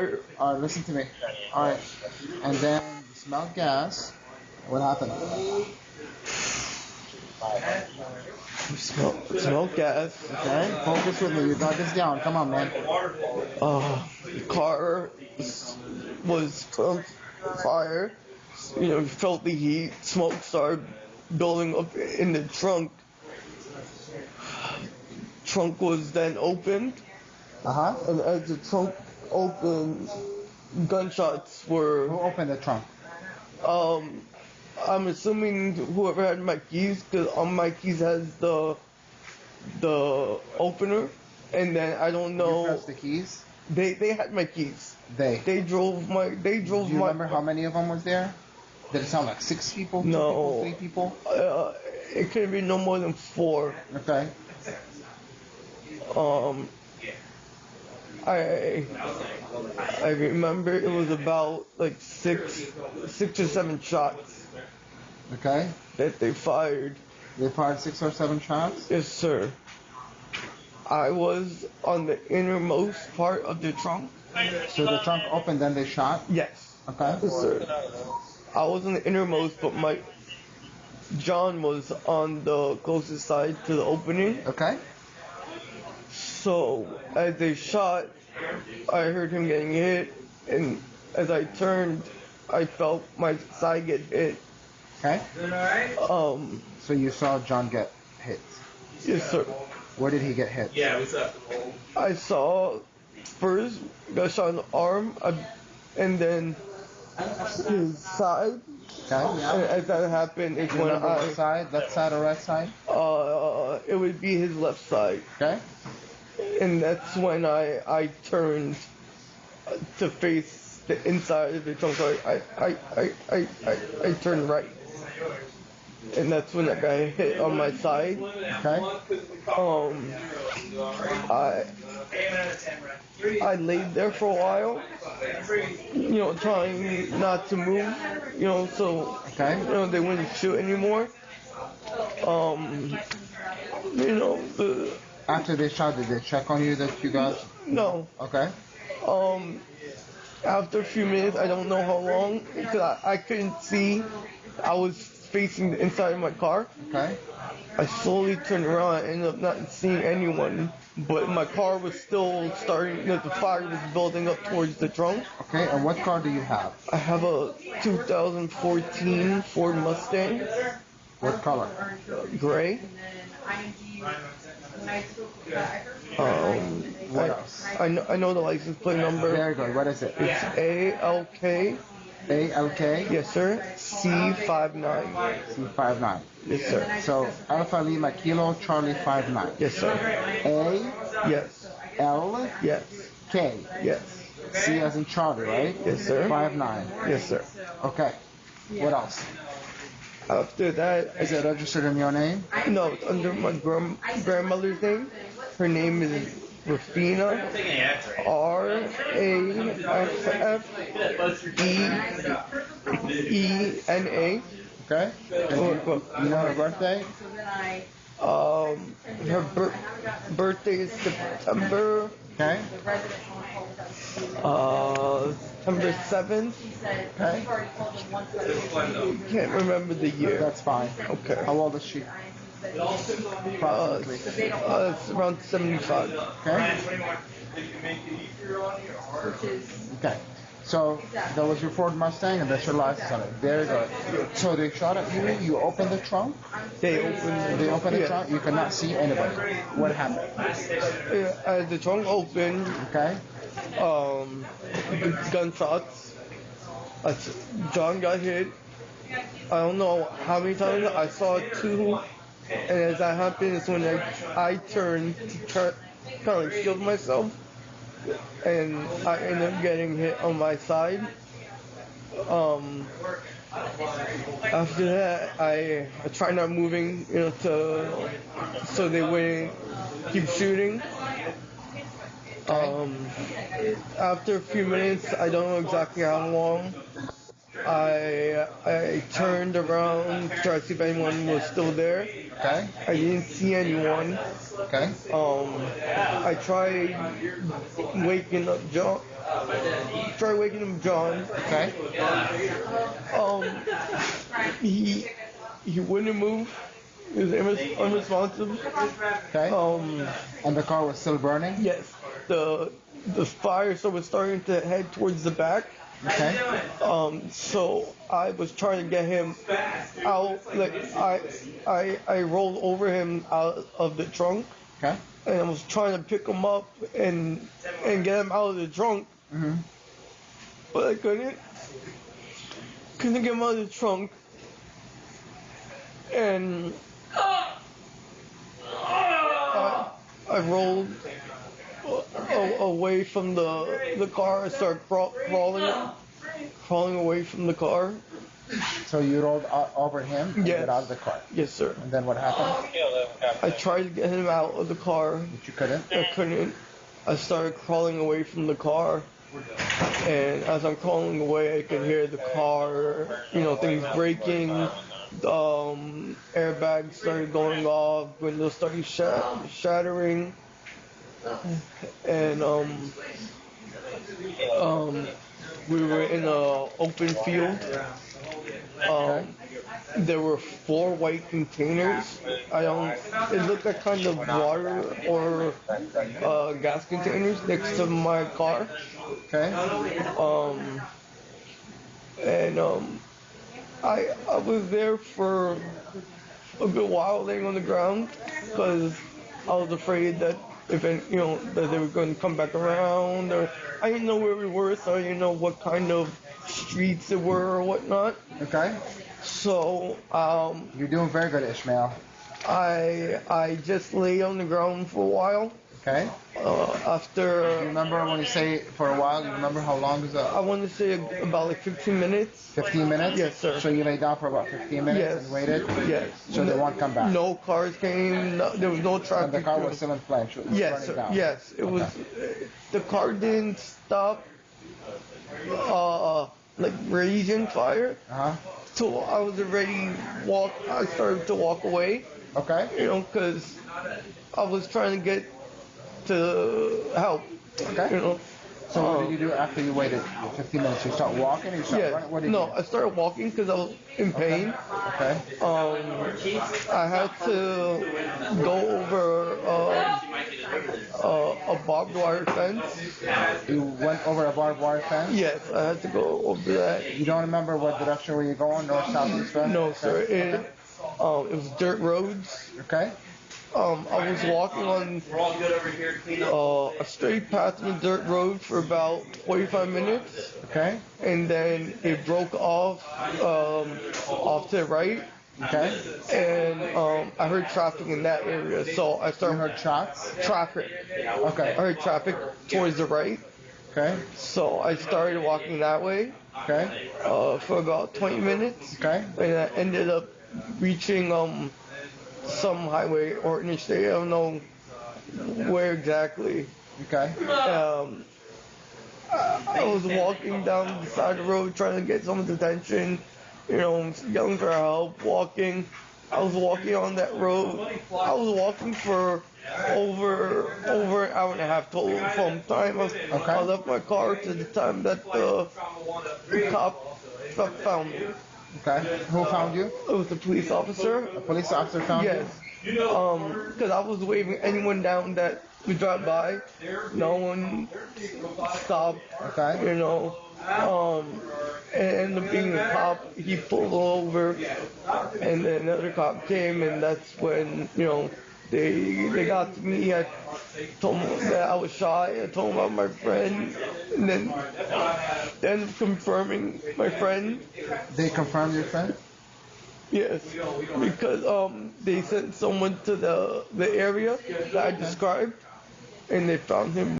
sir. Alright, listen to me. Alright. And then you smelled gas. What happened? Smelled gas. Okay? Focus with me. You got this down. Come on, man. The car was on fire. You felt the heat. Smoke started building up in the trunk. Trunk was then opened. And as the trunk opened, gunshots were. Who opened the trunk? I'm assuming whoever had my keys, because on my keys has the opener, and then I don't know. You pressed the keys? They had my keys. They drove my. Do you remember how many of them was there? Did it sound like 6 people? 2 No. people? 3 people? It could be no more than 4. Okay. I remember it was about like 6 or 7 shots. Okay. That they fired. They fired 6 or 7 shots? Yes, sir. I was on the innermost part of the trunk. So the trunk opened, then they shot? Yes. Okay. Yes, sir. I was on the innermost, but John was on the closest side to the opening. Okay. So as they shot, I heard him getting hit, and as I turned, I felt my side get hit. Okay. So you saw John get hit? Yes, sir. Where did he get hit? I saw first got shot in the arm, and then his side. Okay. And as that happened, it's when Which side? Left side or right side? It would be his left side. Okay. And that's when I turned to face the inside of the trunk. So I turned right. And that's when that guy hit on my side. Okay. I laid there for a while, trying not to move, so okay. They wouldn't shoot anymore. After they shot, did they check on you that you got? No. Okay. After a few minutes, I don't know how long, because I couldn't see. I was facing the inside of my car. Okay. I slowly turned around. I ended up not seeing anyone, but my car was still starting. The fire was building up towards the trunk. Okay. And what car do you have? I have a 2014 Ford Mustang. What color? Gray. What else? I know the license plate number. Very good. What is it? It's ALK. ALK? Yes, sir. C59. C59. Yes, sir. So Alpha Lima Kilo Charlie 59. Yes, sir. A. Yes. L. Yes. K. Yes. C as in Charlie, right? Yes, sir. 59. Yes, sir. Okay. What else? After that, is it registered in your name? No, it's under my grandmother's name. Her name is Rafina. RAFFEENA. Okay. You know her birthday? Her birthday is September. Okay. September 7th. Okay. Can't remember the year. That's fine. Okay. How old is she? Approximately. It's around 75. Okay. Okay. So that was your Ford Mustang, and that's your license on it. Very good. So they shot at you. You opened the trunk. They opened the trunk. You could not see anybody. What happened? As the trunk opened. Okay. Gunshots. John got hit. I don't know how many times. I saw 2. And as that happened, is when I turned to try, kind of shield myself, and I ended up getting hit on my side. After that, I tried not moving, so they wouldn't keep shooting. After a few minutes, I don't know exactly how long, I turned around to try to see if anyone was still there. Okay. I didn't see anyone. Okay. I tried waking up John. Tried waking him, John. Okay. He wouldn't move. He was unresponsive. Okay. And the car was still burning? Yes. The fire was starting to head towards the back. Okay. So I was trying to get him out. Like I rolled over him out of the trunk. Okay. And I was trying to pick him up and get him out of the trunk. Mm-hmm. But I couldn't. Couldn't get him out of the trunk. And I rolled away from the car. I started crawling away from the car. So you rolled over him and Yes. get out of the car? Yes, sir. And then what happened? I tried to get him out of the car. But you couldn't? I couldn't. I started crawling away from the car. And as I'm crawling away, I could hear the car, things breaking. Airbags started going off. Windows started shattering. And we were in an open field. There were 4 white containers. It looked like kind of water or gas containers next to my car. Okay. I was there for a good while laying on the ground because I was afraid that that they were going to come back around, or I didn't know where we were, so I didn't know what kind of streets it were or whatnot. Okay. So you're doing very good, Ishmael. I just lay on the ground for a while. Okay. After. You remember when you say for a while? You remember how long is that? I want to say about like 15 minutes. 15 minutes? Yes, sir. So you lay down for about 15 minutes Yes. and waited? Yes. So they won't come back? No cars came. There was no traffic. And the car was still in flames? Yes, sir. Down. Yes. It was. The car didn't stop. Like raging fire. Uh-huh. So I was already I started to walk away. Okay. Because I was trying to get to help. Okay. So what did you do after you waited 15 minutes? You start walking or you start running? What did you do? I started walking because I was in pain. Okay. I had to go over a barbed wire fence. You went over a barbed wire fence? Yes, I had to go over that. You don't remember what direction were you going? North, south, east, west? No, sir. Okay. It was dirt roads. Okay. I was walking on a straight path on a dirt road for about 45 minutes. Okay. And then it broke off to the right. Okay. And I heard traffic in that area, so I started. You heard shots? Traffic. Okay. I heard traffic towards the right. Okay. So I started walking that way. Okay. For about 20 minutes. Okay. And I ended up reaching some highway or interstate. I don't know where exactly. Okay. I was walking down the side of the road trying to get someone's attention, yelling for help, walking. I was walking on that road. I was walking for over an hour and a half total from time I left my car to the time that the cop found me. Okay. Who found you? It was the police officer. A police officer found you? Yes. Because I was waving anyone down that we drive by. No one stopped. Okay. It ended up being a cop. He pulled over, and then another cop came, and that's when they got to me. I told them that I was shy. I told them about my friend, and then confirming my friend. They confirmed your friend? Yes, because they sent someone to the area that I described, and they found him.